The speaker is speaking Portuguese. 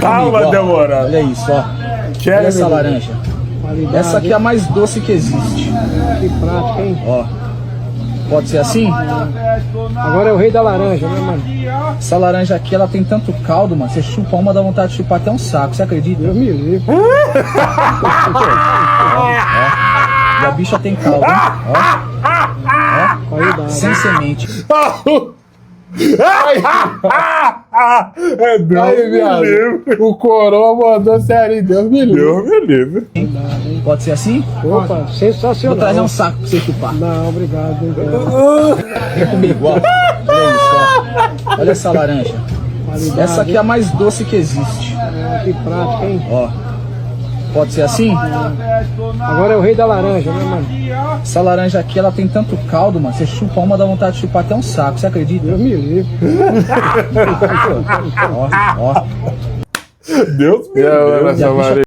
Calma, Amigo, ó, demorado. olha isso, ó. Quero, Olha essa menino. laranja. Qualidade. Essa aqui é a mais doce que existe. Que prática, hein? Ó. Pode ser assim? Agora é o rei da laranja, né, mano? Essa laranja aqui, ela tem tanto caldo, mano. Você chupa uma, dá vontade de chupar até um saco. Você acredita? Deus me livre. E a bicha tem caldo, hein? Ó. Qualidade. Sem semente. É Deus Aí, me viado. livre. O coroa mandou sério, Deus me livre. Deus me livre. Pode ser assim? Opa, Vou sensacional. trazer um saco pra você chupar. Não, obrigado. Vem comigo, ó. Olha isso, ó. Olha essa laranja. Qualidade. Essa aqui é a mais doce que existe. Que prática, hein? Ó. Pode ser assim? Agora é o rei da laranja, né, mano? Essa laranja aqui, ela tem tanto caldo, mano. Você chupa uma, dá vontade de chupar até um saco. Você acredita? Deus me livre. Ó. Deus me E agora, livre. E a essa bicha Maria?